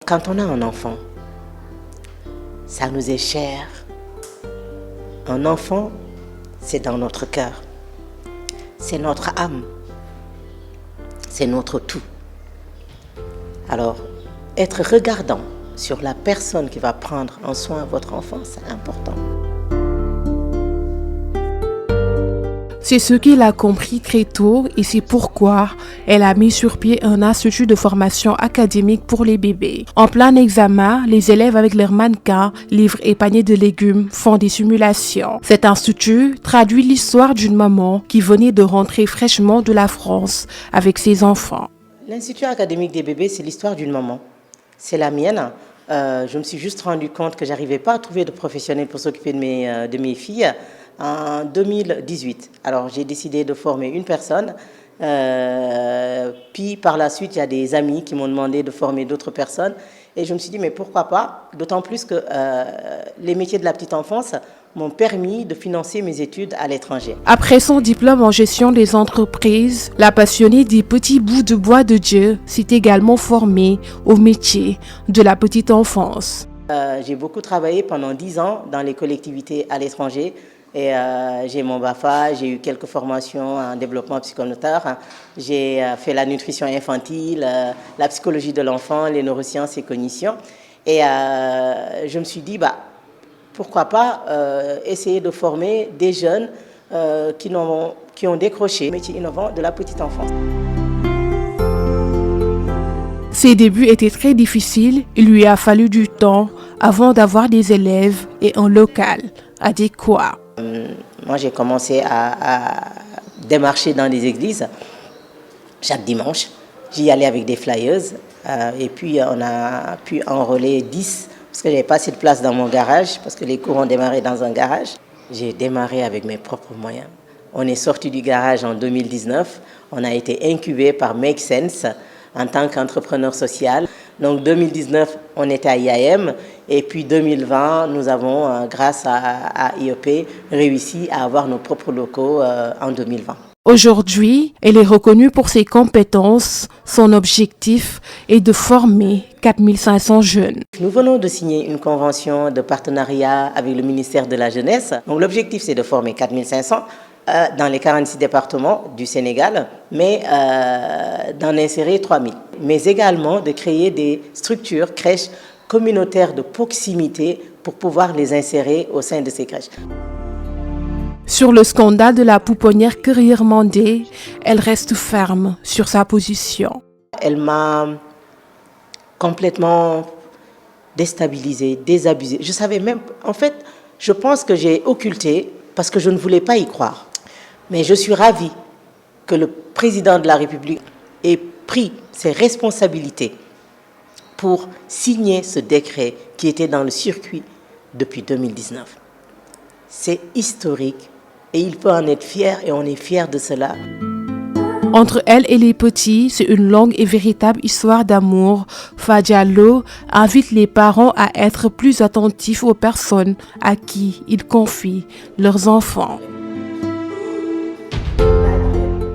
Quand on a un enfant, ça nous est cher. Un enfant, c'est dans notre cœur. C'est notre âme. C'est notre tout. Alors, être regardant sur la personne qui va prendre en soin votre enfant, c'est important. C'est ce qu'il a compris très tôt et c'est pourquoi elle a mis sur pied un institut de formation académique pour les bébés. En plein examen, les élèves avec leurs mannequins, livres et paniers de légumes font des simulations. Cet institut traduit l'histoire d'une maman qui venait de rentrer fraîchement de la France avec ses enfants. L'Institut académique des bébés, c'est l'histoire d'une maman. C'est la mienne. Je me suis juste rendu compte que je n'arrivais pas à trouver de professionnels pour s'occuper de mes filles en 2018. Alors, j'ai décidé de former une personne. Puis, par la suite, il y a des amis qui m'ont demandé de former d'autres personnes. Et je me suis dit, mais pourquoi pas? D'autant plus que les métiers de la petite enfance m'ont permis de financer mes études à l'étranger. Après son diplôme en gestion des entreprises, la passionnée des petits bouts de bois de Dieu s'est également formée au métier de la petite enfance. J'ai beaucoup travaillé pendant 10 ans dans les collectivités à l'étranger. Et j'ai mon BAFA, j'ai eu quelques formations en développement psychomoteur. J'ai fait la nutrition infantile, la psychologie de l'enfant, les neurosciences et cognition. Et je me suis dit, pourquoi pas essayer de former des jeunes qui ont décroché le métier innovant de la petite enfance. Ses débuts étaient très difficiles. Il lui a fallu du temps avant d'avoir des élèves et un local adéquat. Moi, j'ai commencé à démarcher dans des églises chaque dimanche. J'y allais avec des flyers et puis on a pu enrôler 10 parce que je n'avais pas assez de place dans mon garage parce que les cours ont démarré dans un garage. J'ai démarré avec mes propres moyens. On est sorti du garage en 2019. On a été incubé par Make Sense en tant qu'entrepreneur social. Donc 2019, on était à IAM et puis 2020, nous avons, grâce à IEP, réussi à avoir nos propres locaux en 2020. Aujourd'hui, elle est reconnue pour ses compétences. Son objectif est de former 4500 jeunes. Nous venons de signer une convention de partenariat avec le ministère de la Jeunesse. Donc l'objectif, c'est de former 4500 dans les 46 départements du Sénégal, mais d'en insérer 3000. Mais également de créer des structures, crèches communautaires de proximité pour pouvoir les insérer au sein de ces crèches. Sur le scandale de la pouponnière Currière Mandé, elle reste ferme sur sa position. Elle m'a complètement déstabilisée, désabusée. Je savais même, en fait, je pense que j'ai occulté parce que je ne voulais pas y croire. Mais je suis ravie que le président de la République ait pris ses responsabilités pour signer ce décret qui était dans le circuit depuis 2019. C'est historique et il peut en être fier et on est fiers de cela. Entre elle et les petits, c'est une longue et véritable histoire d'amour. Fadialo invite les parents à être plus attentifs aux personnes à qui ils confient leurs enfants.